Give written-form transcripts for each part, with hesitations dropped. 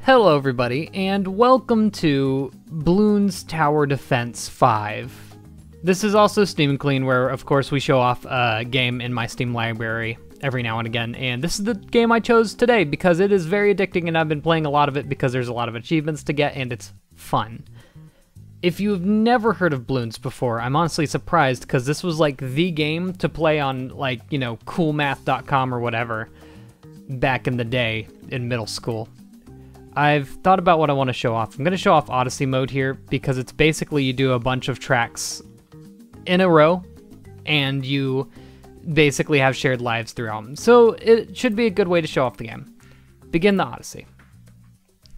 Hello everybody, and welcome to Bloons Tower Defense 5. This is also Steam and Clean, where of course we show off a game in my Steam library every now and again, and this is the game I chose today because it is very addicting and I've been playing a lot of it because there's a lot of achievements to get and it's fun. If you've never heard of Bloons before, I'm honestly surprised because this was like the game to play on, like, you know, coolmath.com or whatever back in the day in middle school. I've thought about what I want to show off. I'm going to show off Odyssey Mode here because it's basically you do a bunch of tracks in a row and you basically have shared lives throughout them. So it should be a good way to show off the game. Begin the Odyssey.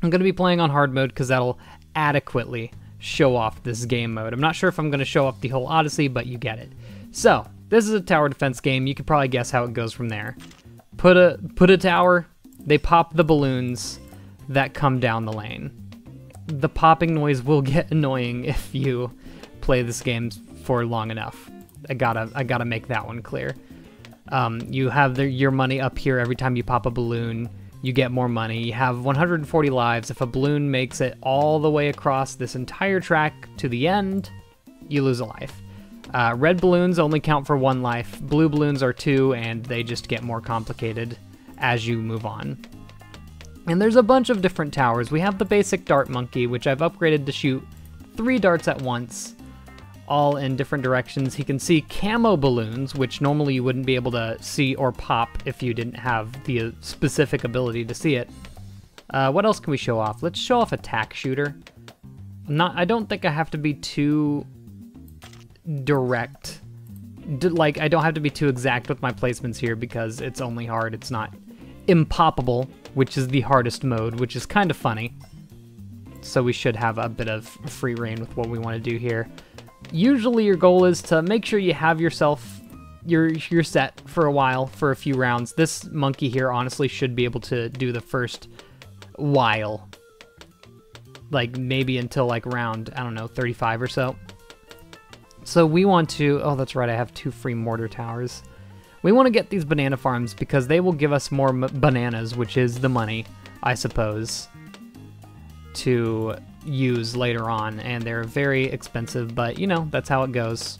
I'm going to be playing on hard mode because that'll adequately show off this game mode. I'm not sure if I'm going to show off the whole Odyssey, but you get it. So this is a tower defense game. You can probably guess how it goes from there. Put a tower, they pop the balloons that come down the lane. The popping noise will get annoying if you play this game for long enough. I gotta make that one clear. You have your money up here every time you pop a balloon. You get more money. You have 140 lives. If a balloon makes it all the way across this entire track to the end, you lose a life. Red balloons only count for 1 life. Blue balloons are 2, and they just get more complicated as you move on. And there's a bunch of different towers. We have the basic dart monkey, which I've upgraded to shoot 3 darts at once, all in different directions. He can see camo balloons, which normally you wouldn't be able to see or pop if you didn't have the specific ability to see it. What else can we show off? Let's show off a Tac Shooter. I don't think I have to be too direct. Like, I don't have to be too exact with my placements here because it's only hard. It's not impoppable, which is the hardest mode, which is kind of funny. So we should have a bit of free reign with what we want to do here. Usually your goal is to make sure you have yourself, you're set for a while, for a few rounds. This monkey here honestly should be able to do the first while. Like maybe until like round, I don't know, 35 or so. So we want to, oh that's right, I have 2 free mortar towers. We want to get these banana farms because they will give us more bananas, which is the money, I suppose, to use later on. And they're very expensive, but you know, that's how it goes.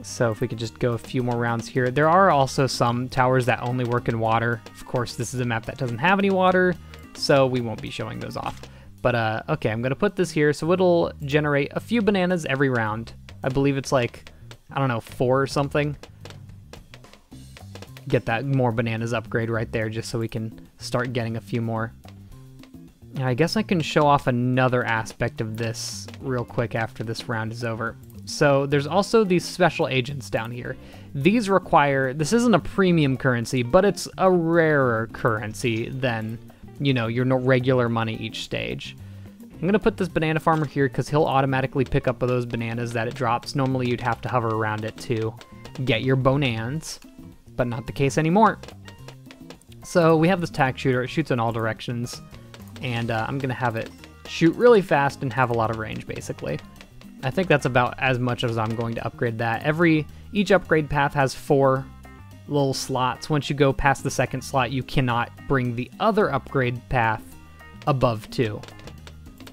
So if we could just go a few more rounds here. There are also some towers that only work in water. Of course, this is a map that doesn't have any water, so we won't be showing those off. But okay, I'm going to put this here so it'll generate a few bananas every round. I believe it's like, I don't know, 4 or something. Get that more bananas upgrade right there just so we can start getting a few more. I guess I can show off another aspect of this real quick after this round is over. So there's also these special agents down here. These require, this isn't a premium currency, but it's a rarer currency than, you know, your regular money each stage. I'm going to put this banana farmer here because he'll automatically pick up those bananas that it drops. Normally you'd have to hover around it to get your bonans, but not the case anymore. So we have this Tac Shooter. It shoots in all directions, and I'm going to have it shoot really fast and have a lot of range, basically. I think that's about as much as I'm going to upgrade that. Each upgrade path has 4 little slots. Once you go past the 2nd slot, you cannot bring the other upgrade path above 2.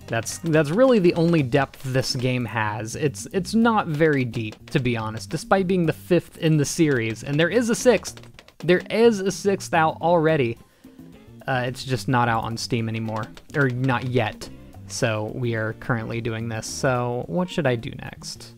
That's really the only depth this game has. It's not very deep, to be honest, despite being the 5th in the series. And there is a 6th. There is a 6th out already. It's just not out on Steam anymore. Or not yet. So we are currently doing this. So what should I do next?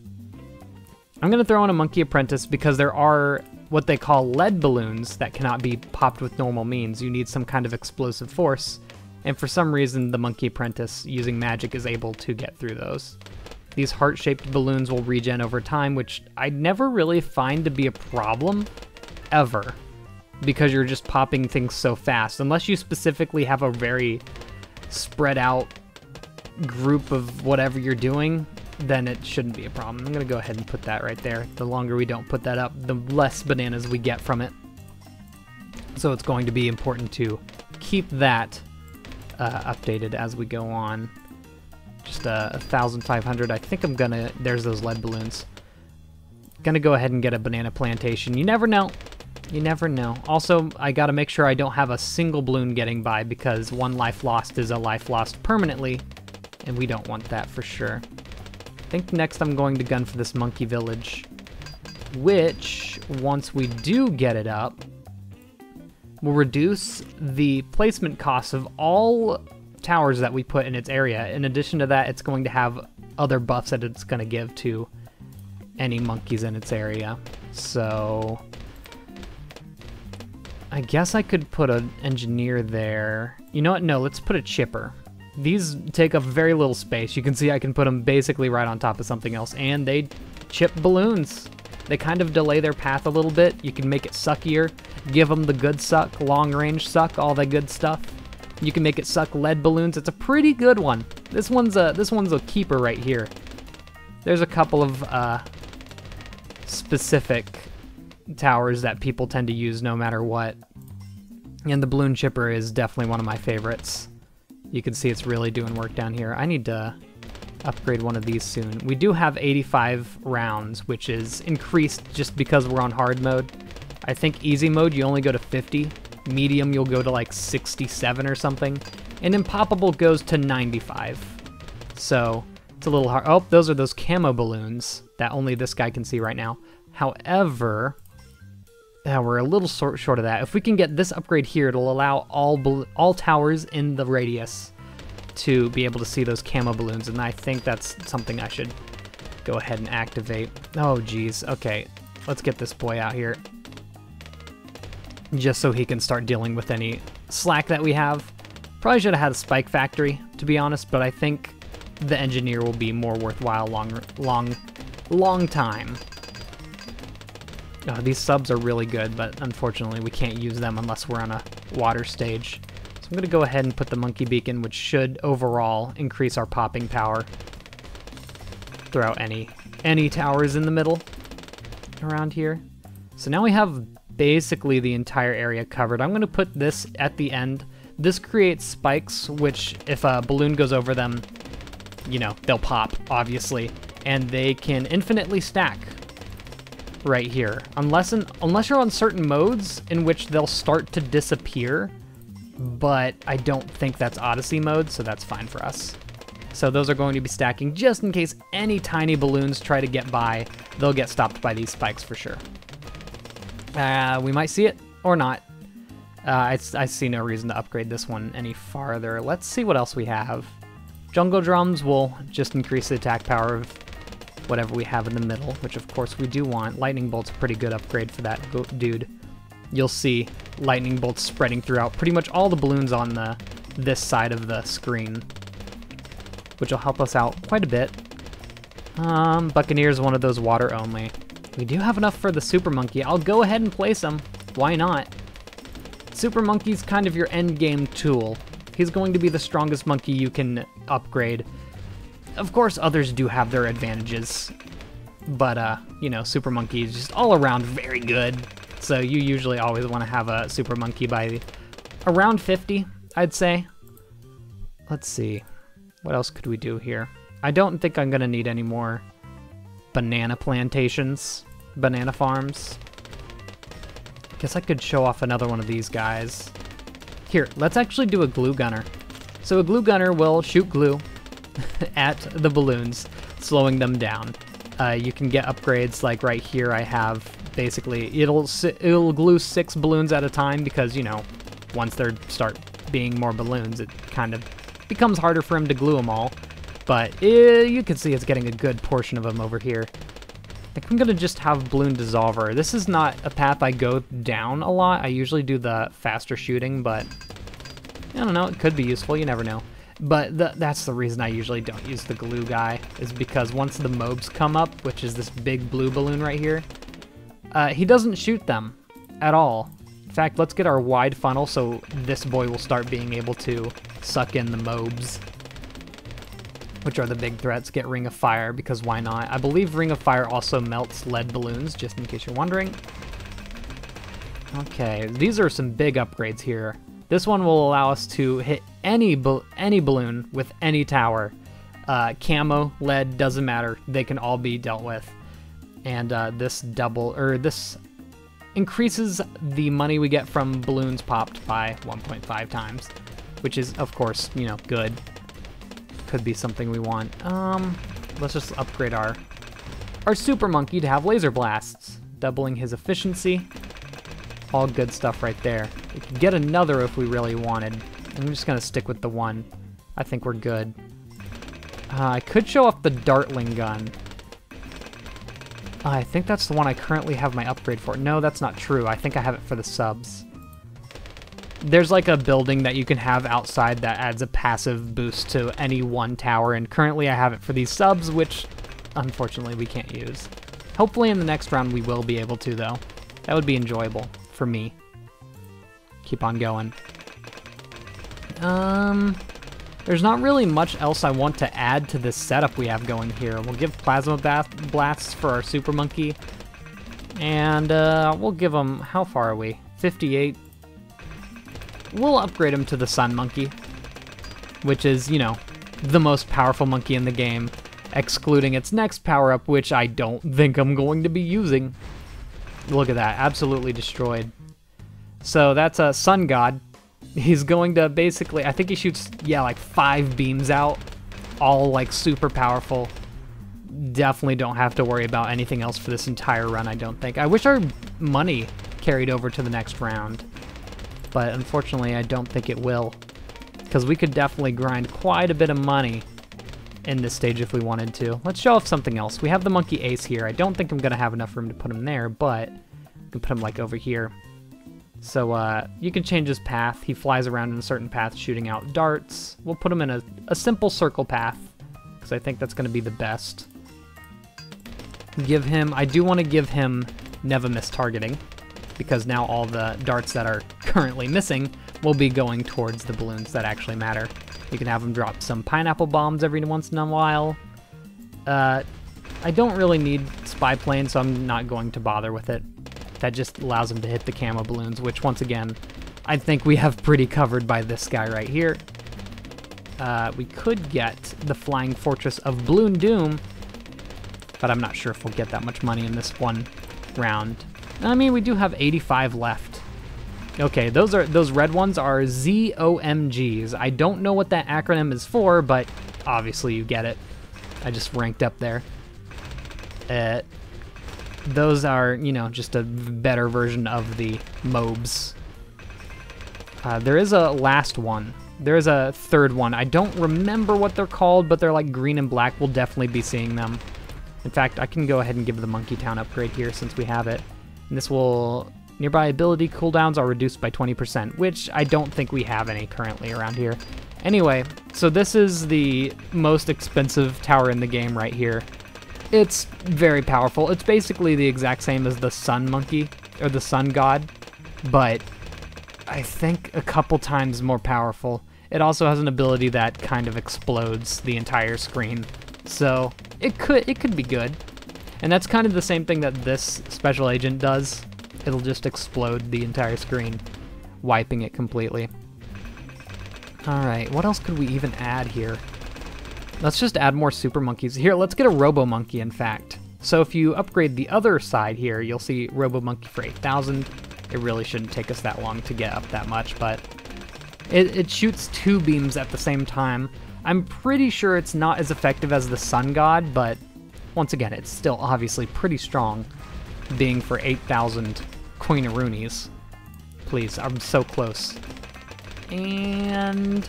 I'm going to throw in a Monkey Apprentice because there are what they call lead balloons that cannot be popped with normal means. You need some kind of explosive force. And for some reason, the Monkey Apprentice, using magic, is able to get through those. These heart-shaped balloons will regen over time, which I never really find to be a problem, ever. Because you're just popping things so fast. Unless you specifically have a very spread out group of whatever you're doing, then it shouldn't be a problem. I'm going to go ahead and put that right there. The longer we don't put that up, the less bananas we get from it. So it's going to be important to keep that updated as we go on. Just 1,500. I think I'm gonna, there's those lead balloons. Gonna go ahead and get a banana plantation. You never know. You never know. Also, I gotta make sure I don't have a single balloon getting by, because one life lost is a life lost permanently, and we don't want that for sure. I think next I'm going to gun for this monkey village, which, once we do get it up, will reduce the placement costs of all towers that we put in its area. In addition to that, it's going to have other buffs that it's going to give to any monkeys in its area. So I guess I could put an engineer there. You know what? No, let's put a chipper. These take up very little space. You can see I can put them basically right on top of something else, and they chip balloons. They kind of delay their path a little bit. You can make it suckier, give them the good suck, long range suck, all that good stuff. You can make it suck lead balloons. It's a pretty good one. This one's a keeper right here. There's a couple of specific towers that people tend to use no matter what, and the balloon chipper is definitely one of my favorites. You can see it's really doing work down here. I need to upgrade one of these soon. We do have 85 rounds, which is increased just because we're on hard mode. I think easy mode you only go to 50, medium you'll go to like 67 or something, and impoppable goes to 95. So it's a little hard. Oh, those are those camo balloons that only this guy can see right now. However, we're a little short of that. If we can get this upgrade here, it'll allow all towers in the radius to be able to see those camo balloons, and I think that's something I should go ahead and activate. Oh geez, okay, let's get this boy out here, just so he can start dealing with any slack that we have. Probably should have had a spike factory, to be honest, but I think the engineer will be more worthwhile long time. Oh, these subs are really good, but unfortunately we can't use them unless we're on a water stage. So I'm going to go ahead and put the monkey beacon, which should overall increase our popping power throughout any towers in the middle around here. So now we have basically the entire area covered. I'm going to put this at the end. This creates spikes, which if a balloon goes over them, you know, they'll pop, obviously, and they can infinitely stack right here, unless you're on certain modes in which they'll start to disappear, but I don't think that's Odyssey mode, so that's fine for us. So those are going to be stacking just in case any tiny balloons try to get by. They'll get stopped by these spikes for sure. We might see it or not. I see no reason to upgrade this one any farther. Let's see what else we have. Jungle drums will just increase the attack power of whatever we have in the middle, which of course we do want. Lightning bolt's a pretty good upgrade for that dude. You'll see lightning bolts spreading throughout pretty much all the balloons on this side of the screen, which will help us out quite a bit. Buccaneer's one of those water only. We do have enough for the Super Monkey. I'll go ahead and place him. Why not? Super Monkey's kind of your end game tool. He's going to be the strongest monkey you can upgrade. Of course, others do have their advantages, but, you know, Super Monkey is just all around very good. So you usually always want to have a Super Monkey by around 50, I'd say. Let's see. What else could we do here? I don't think I'm going to need any more banana plantations, banana farms. Guess I could show off another one of these guys. Here, let's actually do a glue gunner. So a glue gunner will shoot glue at the balloons, slowing them down. You can get upgrades like right here. I have basically it'll glue 6 balloons at a time because, you know, once they start being more balloons, it kind of becomes harder for him to glue them all. But you can see it's getting a good portion of them over here. I think I'm gonna just have Bloon Dissolver. This is not a path I go down a lot. I usually do the faster shooting, but I don't know, it could be useful, you never know. But that's the reason I usually don't use the glue guy, is because once the mobs come up, which is this big blue balloon right here, he doesn't shoot them at all. In fact, let's get our wide funnel so this boy will start being able to suck in the mobs, which are the big threats. Get Ring of Fire, because why not? I believe Ring of Fire also melts lead balloons, just in case you're wondering. Okay, these are some big upgrades here. This one will allow us to hit any balloon with any tower. Camo, lead, doesn't matter. They can all be dealt with. And this increases the money we get from balloons popped by 1.5 times, which is, of course, you know, good. Could be something we want. Let's just upgrade our Super Monkey to have laser blasts, doubling his efficiency. All good stuff right there. We could get another if we really wanted. I'm just gonna stick with the one. I think we're good. I could show off the Dartling gun. I think that's the one I currently have my upgrade for. No, that's not true. I think I have it for the subs. There's like a building that you can have outside that adds a passive boost to any one tower, and currently I have it for these subs, which unfortunately we can't use. Hopefully in the next round we will be able to, though. That would be enjoyable for me. Keep on going. There's not really much else I want to add to this setup we have going here. We'll give Plasma Blasts for our Super Monkey. And we'll give him, how far are we? 58. We'll upgrade him to the Sun Monkey, which is, you know, the most powerful monkey in the game, excluding its next power-up, which I don't think I'm going to be using. Look at that, absolutely destroyed. So that's a Sun God. He's going to basically, I think he shoots, yeah, like 5 beams out, all like super powerful. Definitely don't have to worry about anything else for this entire run, I don't think. I wish our money carried over to the next round, but unfortunately I don't think it will, because we could definitely grind quite a bit of money in this stage if we wanted to. Let's show off something else. We have the Monkey Ace here. I don't think I'm going to have enough room to put him there, but we can put him like over here. So you can change his path. He flies around in a certain path shooting out darts. We'll put him in a simple circle path, because I think that's going to be the best. Give him, I do want to give him never miss targeting, because now all the darts that are currently missing will be going towards the balloons that actually matter. You can have him drop some pineapple bombs every once in a while. I don't really need spy plane, so I'm not going to bother with it. That just allows him to hit the camo balloons, which once again, I think we have pretty covered by this guy right here. We could get the Flying Fortress of Bloon Doom, but I'm not sure if we'll get that much money in this one round. I mean, we do have 85 left. Okay, those red ones are ZOMGs. I don't know what that acronym is for, but obviously you get it. I just ranked up there. Those are, you know, just a better version of the MOBs. There is a last one. There is a third one. I don't remember what they're called, but they're like green and black. We'll definitely be seeing them. In fact, I can go ahead and give the Monkey Town upgrade here since we have it. And this will... Nearby ability cooldowns are reduced by 20%, which I don't think we have any currently around here. Anyway, so this is the most expensive tower in the game right here. It's very powerful. It's basically the exact same as the Sun Monkey, or the Sun God, but I think a couple times more powerful. It also has an ability that kind of explodes the entire screen, so it could be good. And that's kind of the same thing that this Special Agent does. It'll just explode the entire screen, wiping it completely. Alright, what else could we even add here? Let's just add more Super Monkeys. Here, let's get a Robo Monkey, in fact. So if you upgrade the other side here, you'll see Robo Monkey for 8,000. It really shouldn't take us that long to get up that much, but it shoots 2 beams at the same time. I'm pretty sure it's not as effective as the Sun God, but once again, it's still obviously pretty strong, being for 8,000 Queen-a-Roonies. Please, I'm so close. And...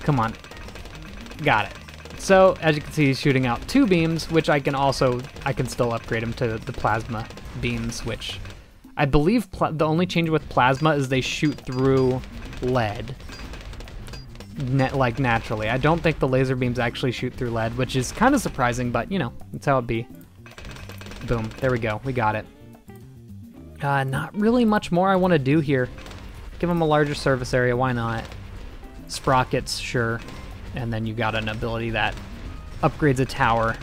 come on. Got it. So, as you can see, he's shooting out 2 beams, which I can still upgrade him to the plasma beams, which I believe the only change with plasma is they shoot through lead. Like, naturally. I don't think the laser beams actually shoot through lead, which is kind of surprising, but, you know, that's how it be. Boom. There we go. We got it. Not really much more I want to do here. Give him a larger surface area. Why not? Sprockets, sure. And then you got an ability that upgrades a tower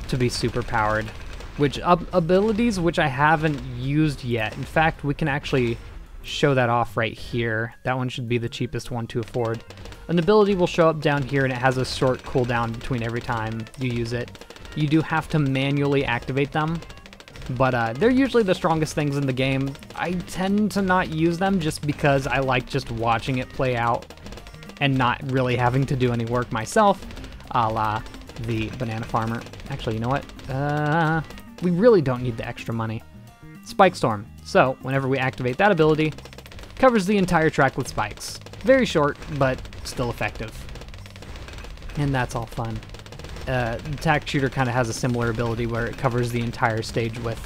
to be super powered. Which abilities which I haven't used yet. In fact, we can actually show that off right here. That one should be the cheapest one to afford. An ability will show up down here and it has a short cooldown between every time you use it. You do have to manually activate them, But they're usually the strongest things in the game. I tend to not use them just because I like just watching it play out and not really having to do any work myself, a la the banana farmer. Actually, you know what? We really don't need the extra money. Spike Storm. So, whenever we activate that ability, covers the entire track with spikes. Very short, but still effective. And that's all fun. Tac Shooter kind of has a similar ability where it covers the entire stage with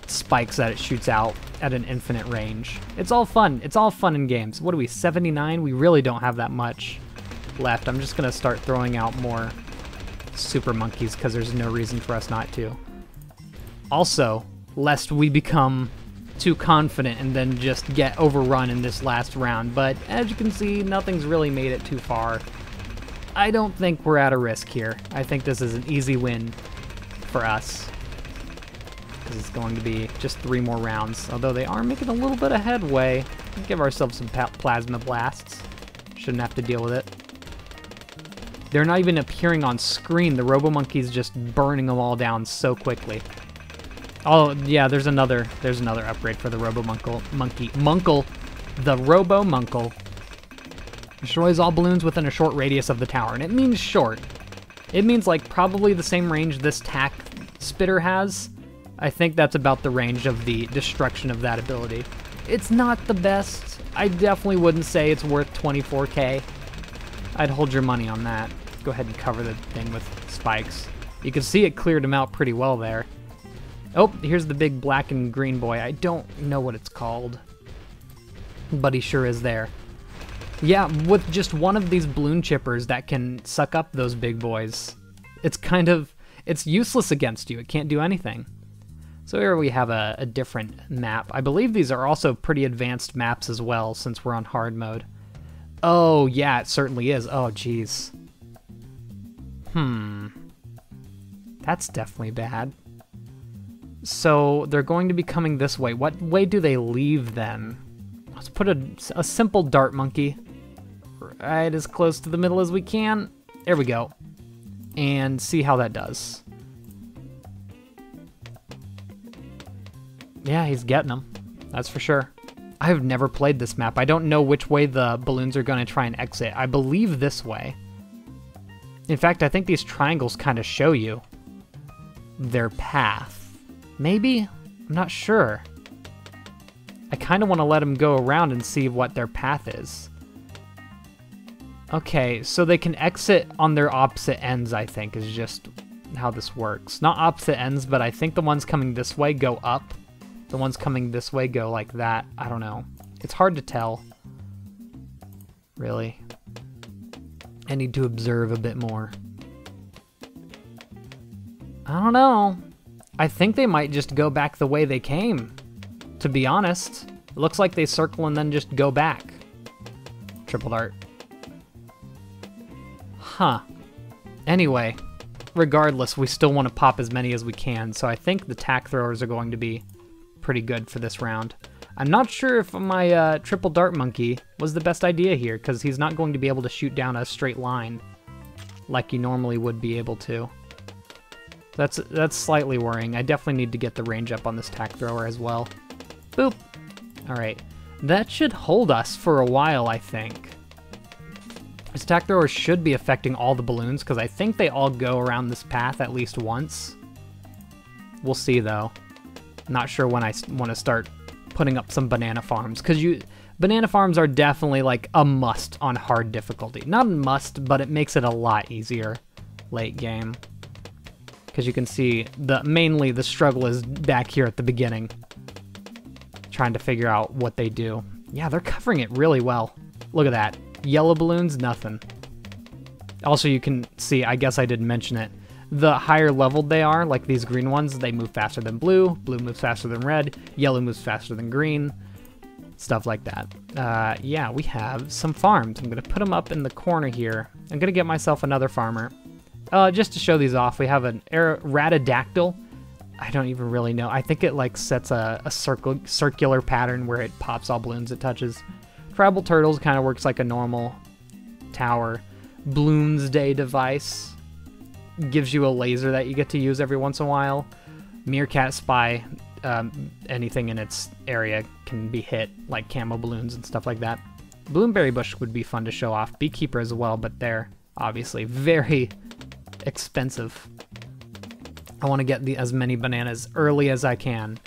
spikes that it shoots out at an infinite range. It's all fun. It's all fun in games. What are we, 79? We really don't have that much left. I'm just going to start throwing out more super monkeys because there's no reason for us not to. Also, lest we become too confident and then just get overrun in this last round. But as you can see, nothing's really made it too far. I don't think we're at a risk here. I think this is an easy win for us, because it's going to be just 3 more rounds. Although they are making a little bit of headway. We'll give ourselves some plasma blasts. Shouldn't have to deal with it. They're not even appearing on screen. The Robo Monkey's just burning them all down so quickly. Oh yeah, there's another upgrade for the Robo Monkey. The Robo Monkey destroys all balloons within a short radius of the tower, and it means short. It means like probably the same range this Tac Spitter has. I think that's about the range of the destruction of that ability. It's not the best. I definitely wouldn't say it's worth 24k. I'd hold your money on that. Go ahead and cover the thing with spikes. You can see it cleared him out pretty well there. Oh, here's the big black and green boy. I don't know what it's called, but he sure is there. Yeah, with just one of these balloon chippers that can suck up those big boys, it's useless against you. It can't do anything. So here we have a different map. I believe these are also pretty advanced maps as well, since we're on hard mode. Oh, yeah, it certainly is. Oh, jeez. That's definitely bad. So they're going to be coming this way. What way do they leave then? Let's put a simple dart monkey right as close to the middle as we can. There we go. And see how that does. Yeah, he's getting them. That's for sure. I have never played this map. I don't know which way the balloons are going to try and exit. I believe this way. In fact, I think these triangles kind of show you their path. Maybe? I'm not sure. I kind of want to let them go around and see what their path is. Okay, so they can exit on their opposite ends, I think, is just how this works. Not opposite ends, but I think the ones coming this way go up. The ones coming this way go like that. I don't know. It's hard to tell. Really. I need to observe a bit more. I don't know. I think they might just go back the way they came, to be honest. It looks like they circle and then just go back. Triple dart. Huh. Anyway, regardless, we still want to pop as many as we can, so I think the tac throwers are going to be pretty good for this round. I'm not sure if my triple dart monkey was the best idea here, because he's not going to be able to shoot down a straight line like you normally would be able to. That's slightly worrying. I definitely need to get the range up on this tac thrower as well. Boop. Alright. That should hold us for a while, I think. This tac thrower should be affecting all the balloons, because I think they all go around this path at least once. We'll see, though. Not sure when I want to start putting up some banana farms, because banana farms are definitely like a must on hard difficulty. Not a must, but it makes it a lot easier late game. Because you can see mainly the struggle is back here at the beginning, trying to figure out what they do. Yeah, they're covering it really well. Look at that. Yellow balloons, nothing. Also, you can see, I guess I didn't mention it, the higher leveled they are, like these green ones, they move faster than blue, blue moves faster than red, yellow moves faster than green, stuff like that. Yeah, we have some farms. I'm going to put them up in the corner here. I'm going to get myself another farmer. Just to show these off, we have an ratadactyl. I don't even really know. I think it like sets a circular pattern where it pops all balloons it touches. Tribal turtles kind of works like a normal tower. Bloons Day device gives you a laser that you get to use every once in a while. Meerkat Spy, anything in its area can be hit, like camo balloons and stuff like that. Bloomberry Bush would be fun to show off. Beekeeper as well, but they're obviously very expensive. I want to get as many bananas early as I can,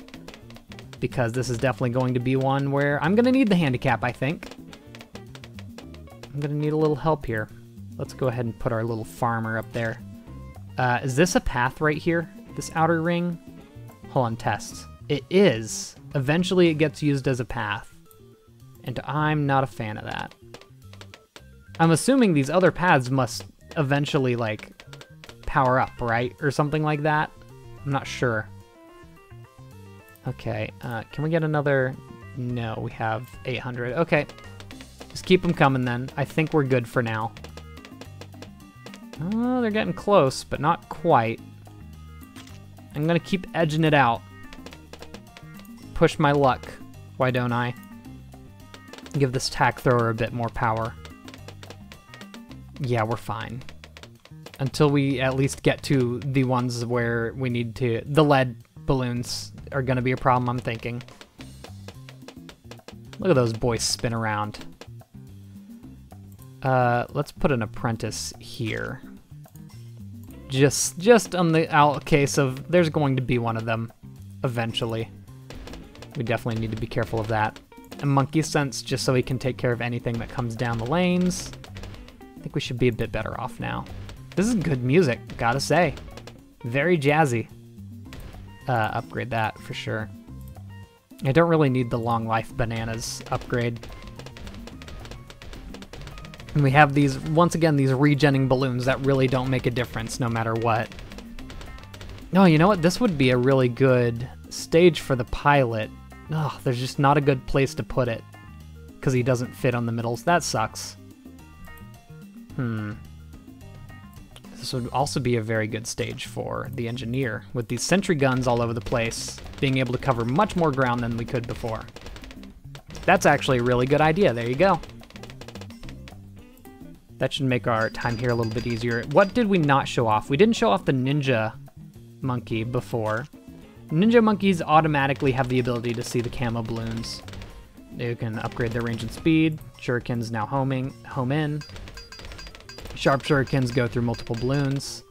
because this is definitely going to be one where I'm going to need the handicap, I think. I'm going to need a little help here. Let's go ahead and put our little farmer up there. Is this a path right here? This outer ring? Hold on, test. It is. Eventually it gets used as a path. And I'm not a fan of that. I'm assuming these other paths must eventually, like, power up, right? Or something like that? I'm not sure. Okay, can we get another? No, we have 800. Okay, just keep them coming then. I think we're good for now. Oh, they're getting close, but not quite. I'm gonna keep edging it out. Push my luck. Why don't I? Give this tack thrower a bit more power. Yeah, we're fine. Until we at least get to the ones where we need to... The lead balloons are gonna be a problem, I'm thinking. Look at those boys spin around. Let's put an apprentice here. Just on the out case of there's going to be one of them eventually. We definitely need to be careful of that. A monkey sense just so he can take care of anything that comes down the lanes. I think we should be a bit better off now. This is good music, gotta say. Very jazzy. Upgrade that for sure. I don't really need the long life bananas upgrade. And we have these, once again, these regenning balloons that really don't make a difference no matter what. No, you know what? This would be a really good stage for the pilot. Ugh, there's just not a good place to put it because he doesn't fit on the middles. That sucks. This would also be a very good stage for the engineer, with these sentry guns all over the place, being able to cover much more ground than we could before. That's actually a really good idea. There you go. That should make our time here a little bit easier. What did we not show off? We didn't show off the ninja monkey before. Ninja monkeys automatically have the ability to see the camo balloons. They can upgrade their range and speed. Shurikens now home in. Sharp shurikens go through multiple balloons.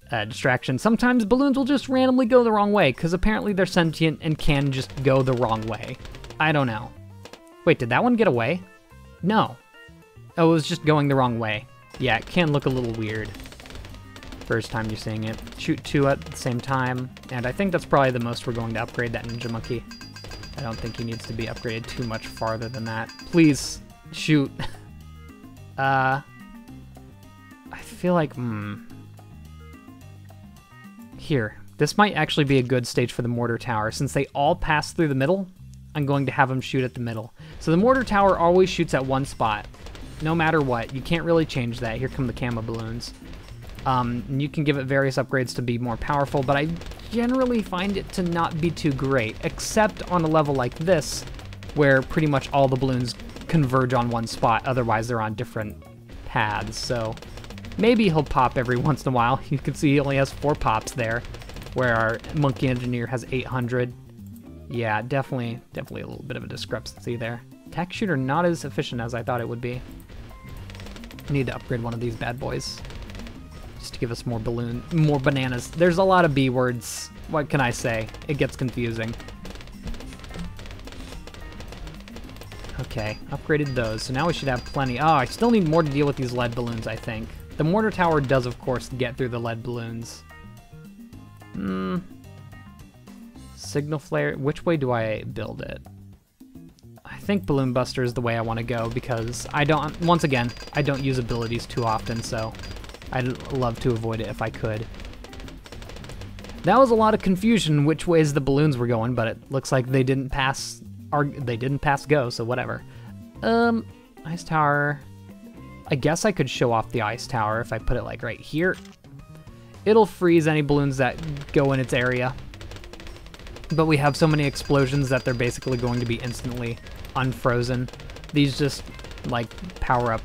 Distraction. Sometimes balloons will just randomly go the wrong way, because apparently they're sentient and can just go the wrong way. I don't know. Wait, did that one get away? No. Oh, it was just going the wrong way. Yeah, it can look a little weird. First time you're seeing it. Shoot two at the same time, and I think that's probably the most we're going to upgrade that ninja monkey. I don't think he needs to be upgraded too much farther than that. Please, shoot. I feel like, Here, this might actually be a good stage for the mortar tower. Since they all pass through the middle, I'm going to have them shoot at the middle. So the mortar tower always shoots at one spot, no matter what. You can't really change that. Here come the camo balloons. You can give it various upgrades to be more powerful, but I generally find it to not be too great, except on a level like this, where pretty much all the balloons converge on one spot, otherwise they're on different paths, so maybe he'll pop every once in a while. You can see he only has 4 pops there, where our monkey engineer has 800. Yeah, definitely a little bit of a discrepancy there. Tac Shooter not as efficient as I thought it would be. I need to upgrade one of these bad boys, just to give us more bananas. There's a lot of B words. What can I say? It gets confusing. Okay, upgraded those, so now we should have plenty. Oh, I still need more to deal with these lead balloons, I think. The mortar tower does, of course, get through the lead balloons. Signal flare, which way do I build it? I think Balloon Buster is the way I want to go, because once again, I don't use abilities too often, so I'd love to avoid it if I could. That was a lot of confusion which ways the balloons were going, but it looks like they didn't pass go, so whatever. Ice tower. I guess I could show off the ice tower if I put it like right here. It'll freeze any balloons that go in its area. But we have so many explosions that they're basically going to be instantly unfrozen. These just like power up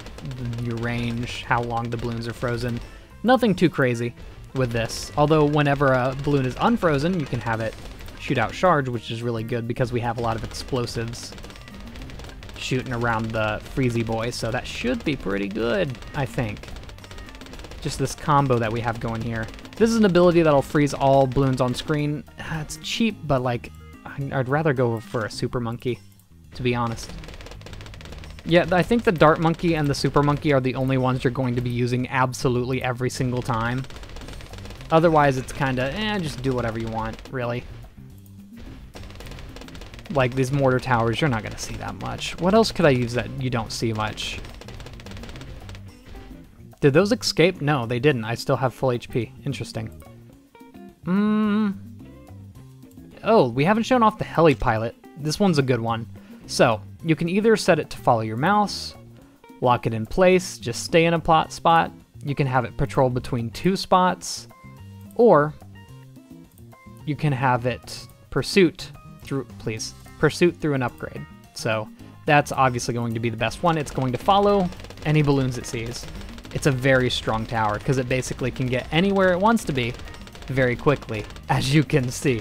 your range, how long the balloons are frozen. Nothing too crazy. with this. Although whenever a balloon is unfrozen, you can have it shoot out shards, which is really good because we have a lot of explosives shooting around the Freezy boy, so that should be pretty good, I think. Just this combo that we have going here. This is an ability that'll freeze all balloons on screen. It's cheap, but like, I'd rather go for a Super Monkey, to be honest. Yeah, I think the Dart Monkey and the Super Monkey are the only ones you're going to be using absolutely every single time. Otherwise, it's kind of, just do whatever you want, really. Like these mortar towers, you're not going to see that much. What else could I use that you don't see much? Did those escape? No, they didn't. I still have full HP. Interesting. Oh, we haven't shown off the Heli Pilot. This one's a good one. So, you can either set it to follow your mouse, lock it in place, just stay in a plot spot. You can have it patrol between 2 spots, or you can have it pursuit through an upgrade. So, that's obviously going to be the best one. It's going to follow any balloons it sees. It's a very strong tower because it basically can get anywhere it wants to be very quickly, as you can see.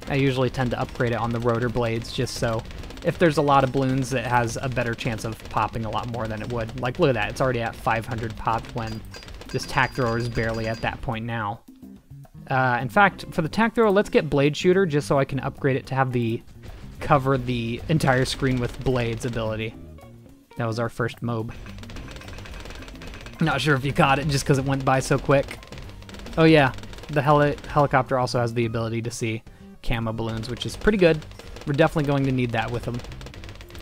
I usually tend to upgrade it on the rotor blades just so if there's a lot of balloons, it has a better chance of popping a lot more than it would. Like, look at that. It's already at 500 popped when this tac thrower is barely at that point now. In fact, for the tac thrower, let's get Blade Shooter just so I can upgrade it to have the cover the entire screen with blades ability. That was our first mob. Not sure if you caught it just because it went by so quick. Oh yeah, the helicopter also has the ability to see camo balloons, which is pretty good. We're definitely going to need that with them.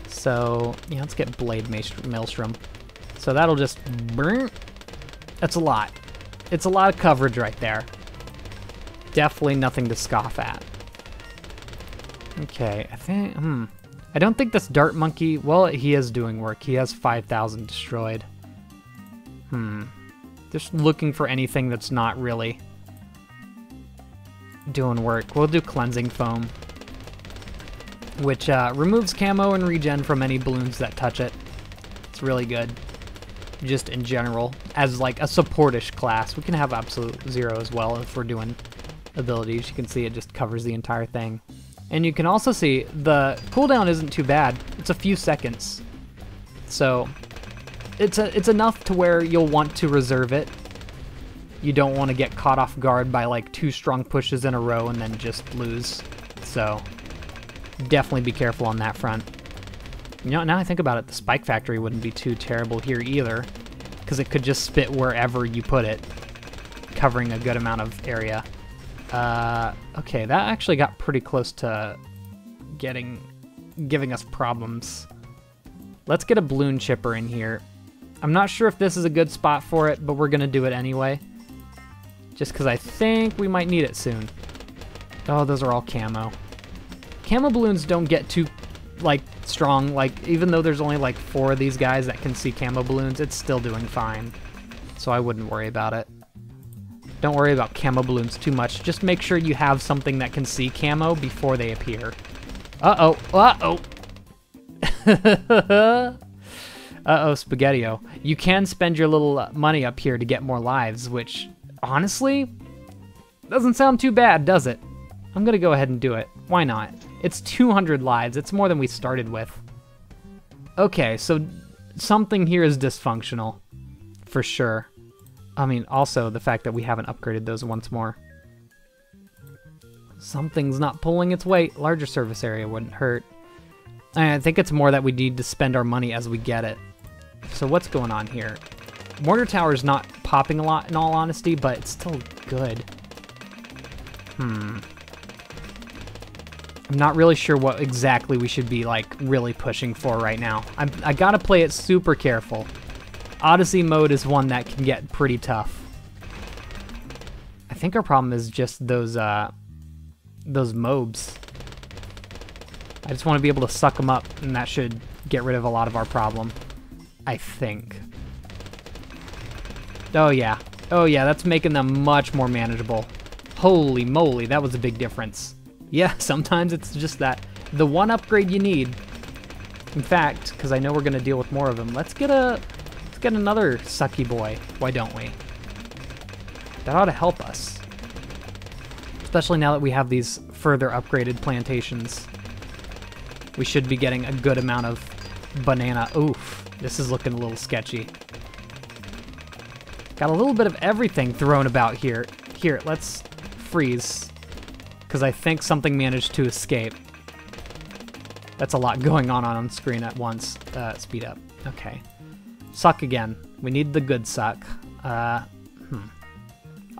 So, yeah, let's get Blade Maelstrom. So that'll just... That's a lot. It's a lot of coverage right there. Definitely nothing to scoff at. Okay, I think... I don't think this Dart Monkey... Well, he is doing work. He has 5,000 destroyed. Just looking for anything that's not really doing work. We'll do Cleansing Foam, which removes camo and regen from any balloons that touch it. It's really good, just in general. As like a supportish class, we can have Absolute Zero as well if we're doing abilities. You can see it just covers the entire thing. And you can also see the cooldown isn't too bad. It's a few seconds. So it's enough to where you'll want to reserve it. You don't want to get caught off guard by like 2 strong pushes in a row and then just lose. So definitely be careful on that front. You know, now I think about it, the Spike Factory wouldn't be too terrible here either, because it could just spit wherever you put it, covering a good amount of area. Okay, that actually got pretty close to giving us problems. Let's get a balloon chipper in here. I'm not sure if this is a good spot for it, but we're gonna do it anyway. Just because I think we might need it soon. Oh, those are all camo. Camo balloons don't get too, like, strong. Like, even though there's only, like, 4 of these guys that can see camo balloons, it's still doing fine. So I wouldn't worry about it. Don't worry about camo balloons too much. Just make sure you have something that can see camo before they appear. Uh-oh. Uh-oh. Uh-oh, Spaghetti-O. You can spend your little money up here to get more lives, which, honestly, doesn't sound too bad, does it? I'm gonna go ahead and do it. Why not? It's 200 lives. It's more than we started with. Okay, so something here is dysfunctional, for sure. I mean, also the fact that we haven't upgraded those once more. Something's not pulling its weight. Larger surface area wouldn't hurt. I think it's more that we need to spend our money as we get it. So what's going on here? Mortar Tower's not popping a lot, in all honesty, but it's still good. I'm not really sure what exactly we should be, like, really pushing for right now. I gotta play it super careful. Odyssey Mode is one that can get pretty tough. I think our problem is just those mobs. I just want to be able to suck them up, and that should get rid of a lot of our problem. I think. Oh yeah. Oh yeah, that's making them much more manageable. Holy moly, that was a big difference. Yeah, sometimes it's just that. The one upgrade you need. In fact, because I know we're going to deal with more of them, let's get another sucky boy. Why don't we? That ought to help us. Especially now that we have these further upgraded plantations. We should be getting a good amount of banana. Oof, this is looking a little sketchy. Got a little bit of everything thrown about here. Here, let's freeze. Because I think something managed to escape. That's a lot going on screen at once. Speed up. Okay. Suck again. We need the good suck.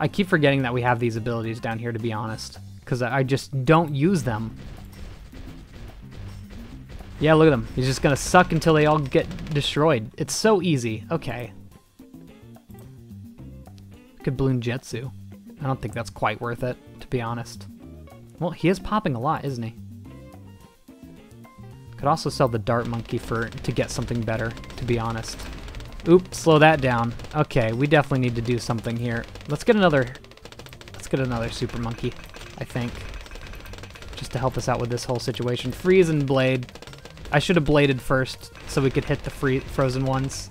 I keep forgetting that we have these abilities down here, to be honest. Because I just don't use them. Yeah, look at him. He's just going to suck until they all get destroyed. It's so easy. Okay. Could Bloon Jetsu. I don't think that's quite worth it, to be honest. Well, he is popping a lot, isn't he? Could also sell the Dart Monkey to get something better, to be honest. Oop, slow that down. Okay, we definitely need to do something here. Let's get another Super Monkey, I think. Just to help us out with this whole situation. Freeze and Blade. I should have bladed first so we could hit the frozen ones.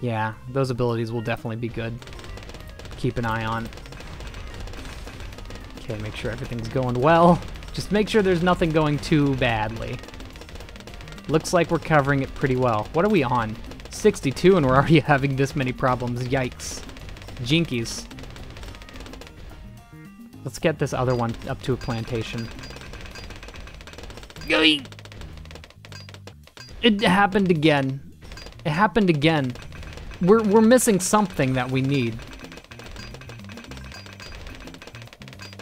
Yeah, those abilities will definitely be good. Keep an eye on. Okay, make sure everything's going well. Just make sure there's nothing going too badly. Looks like we're covering it pretty well. What are we on? 62 and we're already having this many problems. Yikes. Jinkies. Let's get this other one up to a plantation. Yoink! It happened again. It happened again. We're missing something that we need.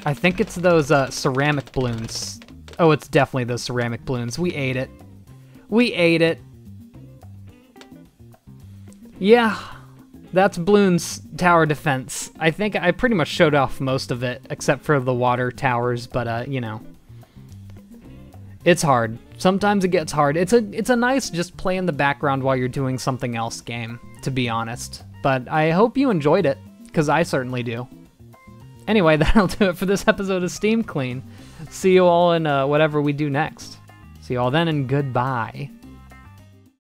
I think it's those ceramic balloons. Oh, it's definitely those ceramic balloons. We ate it. We ate it. Yeah, that's Bloons tower defense. I think I pretty much showed off most of it, except for the water towers, but you know. It's hard. Sometimes it gets hard. It's a nice just play in the background while you're doing something else game, to be honest. But I hope you enjoyed it, because I certainly do. Anyway, that'll do it for this episode of Steam Clean. See you all in whatever we do next. See you all then, and goodbye.